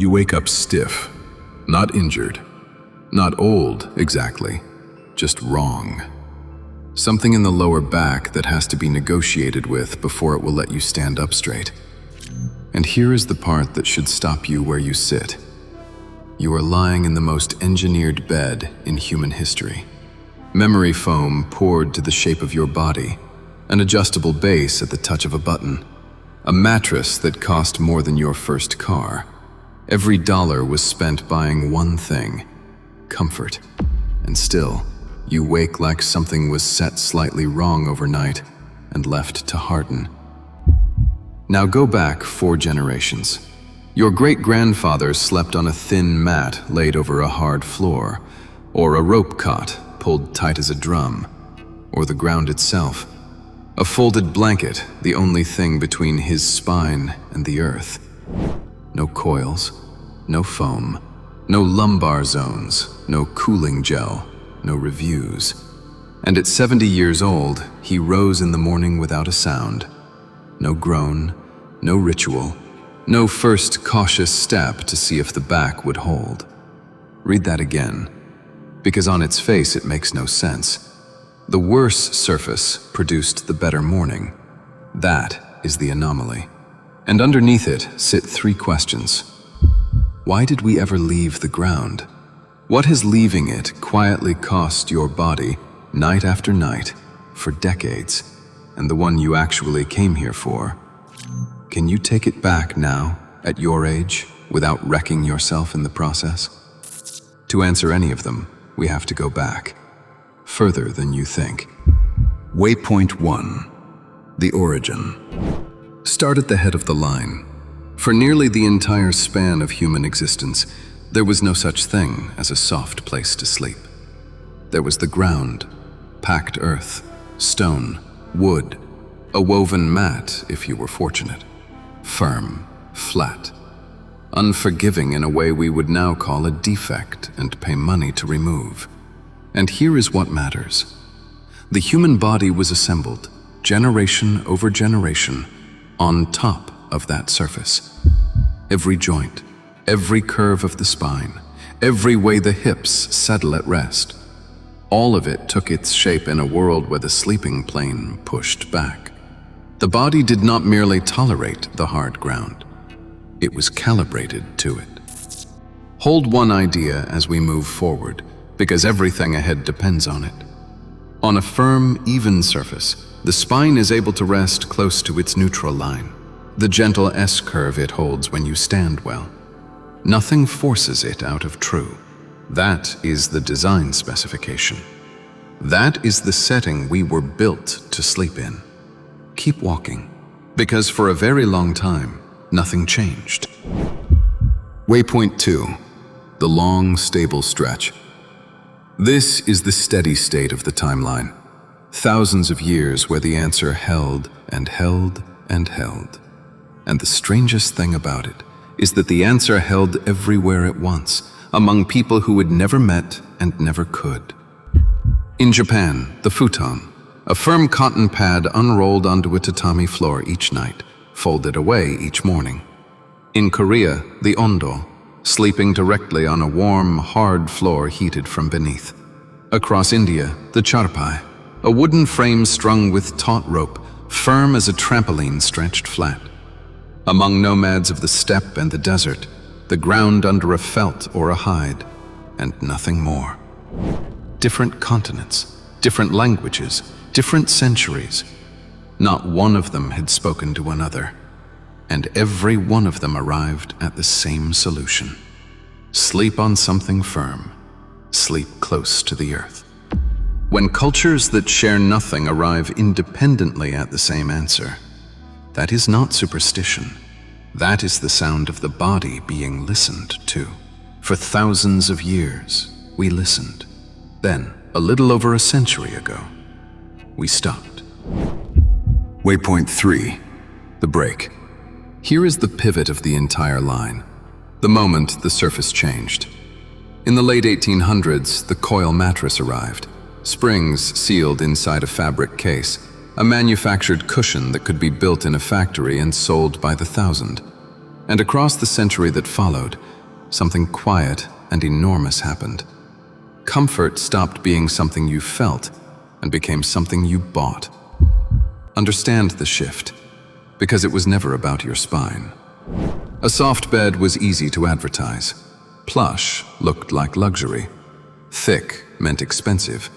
You wake up stiff, not injured, not old exactly, just wrong. Something in the lower back that has to be negotiated with before it will let you stand up straight. And here is the part that should stop you where you sit. You are lying in the most engineered bed in human history. Memory foam poured to the shape of your body, an adjustable base at the touch of a button, a mattress that cost more than your first car. Every dollar was spent buying one thing: comfort. And still, you wake like something was set slightly wrong overnight and left to harden. Now go back 4 generations. Your great-grandfather slept on a thin mat laid over a hard floor, or a rope cot pulled tight as a drum, or the ground itself. A folded blanket, the only thing between his spine and the earth. No coils, no foam, no lumbar zones, no cooling gel, no reviews. And at 70 years old, he rose in the morning without a sound. No groan, no ritual, no first cautious step to see if the back would hold. Read that again, because on its face it makes no sense. The worse surface produced the better morning. That is the anomaly. And underneath it sit 3 questions. Why did we ever leave the ground? What has leaving it quietly cost your body, night after night, for decades, and the one you actually came here for? Can you take it back now, at your age, without wrecking yourself in the process? To answer any of them, we have to go back, further than you think. Waypoint One, the origin. Start at the head of the line. For nearly the entire span of human existence, there was no such thing as a soft place to sleep. There was the ground, packed earth, stone, wood, a woven mat if you were fortunate. Firm, flat, unforgiving in a way we would now call a defect and pay money to remove. And here is what matters. The human body was assembled, generation over generation, on top of that surface. Every joint, every curve of the spine, every way the hips settle at rest, all of it took its shape in a world where the sleeping plane pushed back. The body did not merely tolerate the hard ground, it was calibrated to it. Hold one idea as we move forward, because everything ahead depends on it. On a firm, even surface, the spine is able to rest close to its neutral line, the gentle S-curve it holds when you stand well. Nothing forces it out of true. That is the design specification. That is the setting we were built to sleep in. Keep walking, because for a very long time, nothing changed. Waypoint 2, the long, stable stretch. This is the steady state of the timeline. Thousands of years where the answer held and held and held. And the strangest thing about it is that the answer held everywhere at once, among people who had never met and never could. In Japan, the futon, a firm cotton pad unrolled onto a tatami floor each night, folded away each morning. In Korea, the ondo, sleeping directly on a warm, hard floor heated from beneath. Across India, the charpai, a wooden frame strung with taut rope, firm as a trampoline stretched flat. Among nomads of the steppe and the desert, the ground under a felt or a hide, and nothing more. Different continents, different languages, different centuries. Not one of them had spoken to another, and every one of them arrived at the same solution. Sleep on something firm, sleep close to the earth. When cultures that share nothing arrive independently at the same answer, that is not superstition. That is the sound of the body being listened to. For thousands of years, we listened. Then, a little over a century ago, we stopped. Waypoint 3, the break. Here is the pivot of the entire line. The moment the surface changed. In the late 1800s, the coil mattress arrived. Springs sealed inside a fabric case, a manufactured cushion that could be built in a factory and sold by the thousand. And across the century that followed, something quiet and enormous happened. Comfort stopped being something you felt and became something you bought. Understand the shift, because it was never about your spine. A soft bed was easy to advertise. Plush looked like luxury. Thick meant expensive.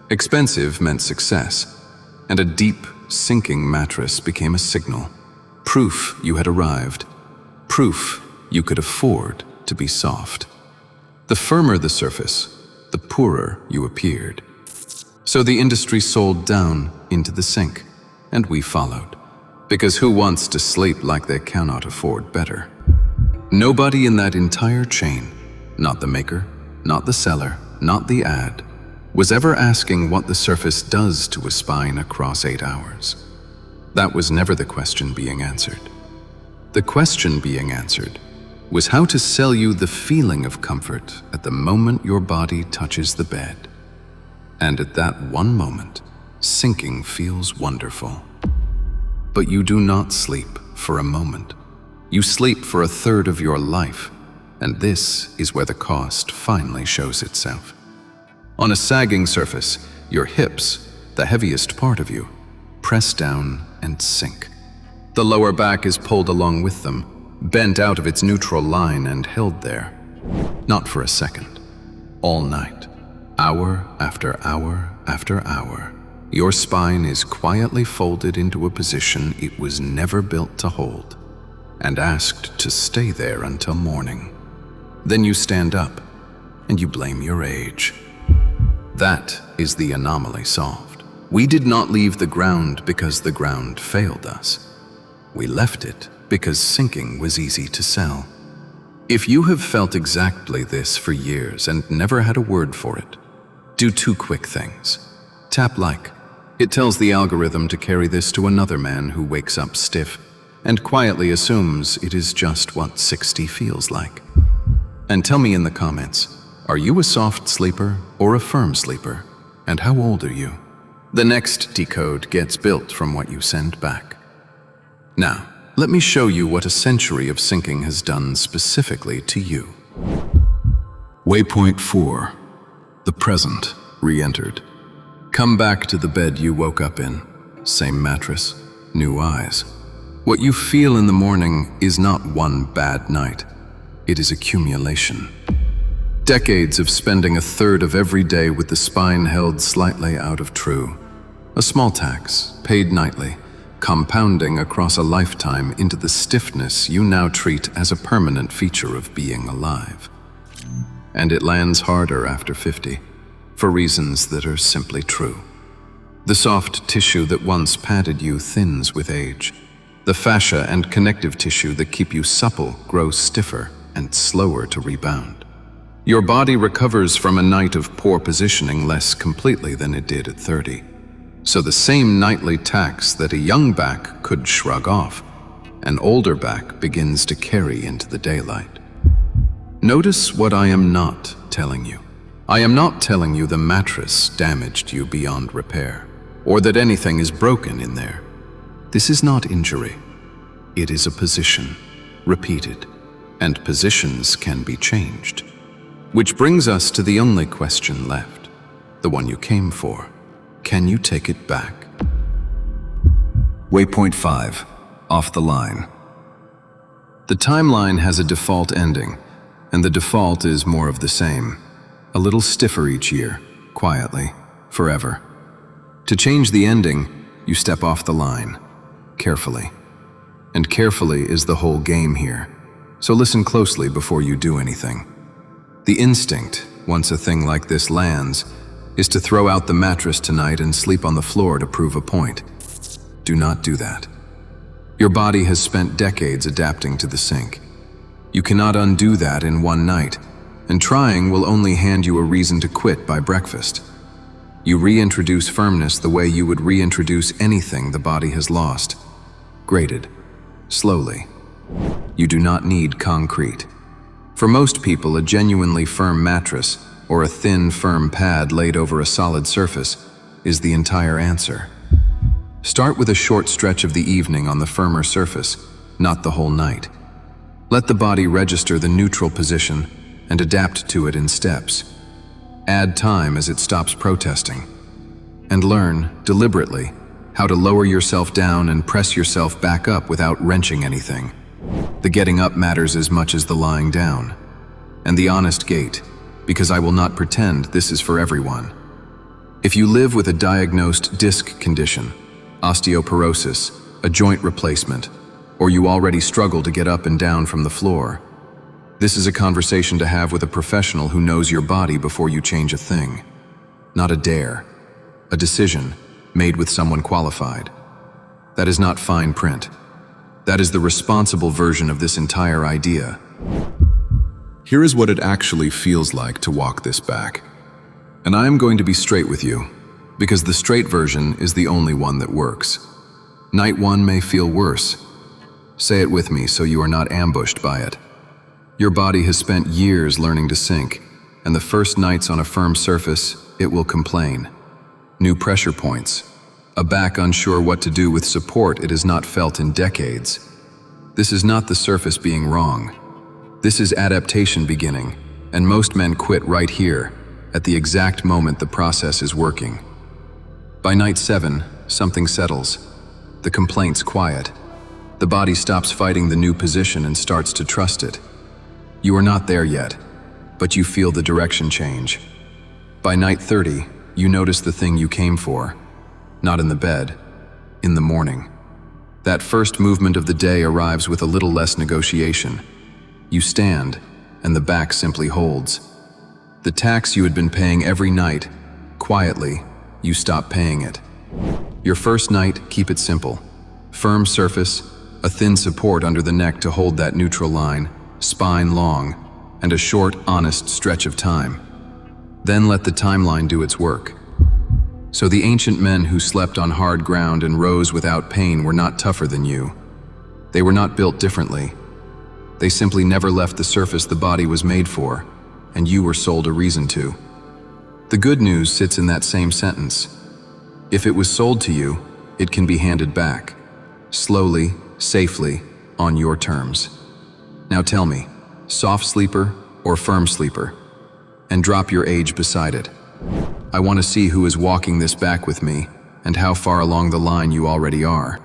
Expensive meant success. And a deep, sinking mattress became a signal. Proof you had arrived. Proof you could afford to be soft. The firmer the surface, the poorer you appeared. So the industry sold down into the sink, and we followed. Because who wants to sleep like they cannot afford better? Nobody in that entire chain, not the maker, not the seller, not the ad, was ever asking what the surface does to a spine across 8 hours. That was never the question being answered. The question being answered was how to sell you the feeling of comfort at the moment your body touches the bed. And at that one moment, sinking feels wonderful. But you do not sleep for a moment. You sleep for a third of your life, and this is where the cost finally shows itself. On a sagging surface, your hips, the heaviest part of you, press down and sink. The lower back is pulled along with them, bent out of its neutral line and held there. Not for a second. All night, hour after hour after hour, your spine is quietly folded into a position it was never built to hold, and asked to stay there until morning. Then you stand up, and you blame your age. That is the anomaly solved. We did not leave the ground because the ground failed us. We left it because sinking was easy to sell. If you have felt exactly this for years and never had a word for it, do 2 quick things. Tap like. It tells the algorithm to carry this to another man who wakes up stiff and quietly assumes it is just what 60 feels like. And tell me in the comments, are you a soft sleeper or a firm sleeper? And how old are you? The next decode gets built from what you send back. Now, let me show you what a century of sinking has done specifically to you. Waypoint 4. The present re-entered. Come back to the bed you woke up in. Same mattress, new eyes. What you feel in the morning is not one bad night. It is accumulation. Decades of spending a third of every day with the spine held slightly out of true. A small tax, paid nightly, compounding across a lifetime into the stiffness you now treat as a permanent feature of being alive. And it lands harder after 50, for reasons that are simply true. The soft tissue that once padded you thins with age. The fascia and connective tissue that keep you supple grows stiffer and slower to rebound. Your body recovers from a night of poor positioning less completely than it did at 30. So the same nightly tax that a young back could shrug off, an older back begins to carry into the daylight. Notice what I am not telling you. I am not telling you the mattress damaged you beyond repair, or that anything is broken in there. This is not injury. It is a position, repeated, and positions can be changed. Which brings us to the only question left, the one you came for. Can you take it back? Waypoint 5, off the line. The timeline has a default ending, and the default is more of the same. A little stiffer each year, quietly, forever. To change the ending, you step off the line, carefully. And carefully is the whole game here, so listen closely before you do anything. The instinct, once a thing like this lands, is to throw out the mattress tonight and sleep on the floor to prove a point. Do not do that. Your body has spent decades adapting to the sink. You cannot undo that in one night, and trying will only hand you a reason to quit by breakfast. You reintroduce firmness the way you would reintroduce anything the body has lost. Graded. Slowly. You do not need concrete. For most people, a genuinely firm mattress or a thin, firm pad laid over a solid surface is the entire answer. Start with a short stretch of the evening on the firmer surface, not the whole night. Let the body register the neutral position and adapt to it in steps. Add time as it stops protesting. And learn, deliberately, how to lower yourself down and press yourself back up without wrenching anything. The getting up matters as much as the lying down. And the honest gait, because I will not pretend this is for everyone. If you live with a diagnosed disc condition, osteoporosis, a joint replacement, or you already struggle to get up and down from the floor, this is a conversation to have with a professional who knows your body before you change a thing. Not a dare, a decision made with someone qualified. That is not fine print. That is the responsible version of this entire idea. Here is what it actually feels like to walk this back. And I am going to be straight with you, because the straight version is the only one that works. Night one may feel worse. Say it with me so you are not ambushed by it. Your body has spent years learning to sink, and the first nights on a firm surface, it will complain. New pressure points, a back unsure what to do with support it has not felt in decades. This is not the surface being wrong. This is adaptation beginning, and most men quit right here, at the exact moment the process is working. By night 7, something settles. The complaints quiet. The body stops fighting the new position and starts to trust it. You are not there yet, but you feel the direction change. By night 30, you notice the thing you came for. Not in the bed, in the morning. That first movement of the day arrives with a little less negotiation. You stand, and the back simply holds. The tax you had been paying every night, quietly, you stop paying it. Your first night, keep it simple. Firm surface, a thin support under the neck to hold that neutral line, spine long, and a short, honest stretch of time. Then let the timeline do its work. So the ancient men who slept on hard ground and rose without pain were not tougher than you. They were not built differently. They simply never left the surface the body was made for, and you were sold a reason to. The good news sits in that same sentence. If it was sold to you, it can be handed back. Slowly, safely, on your terms. Now tell me, soft sleeper or firm sleeper? And drop your age beside it. I want to see who is walking this back with me and how far along the line you already are.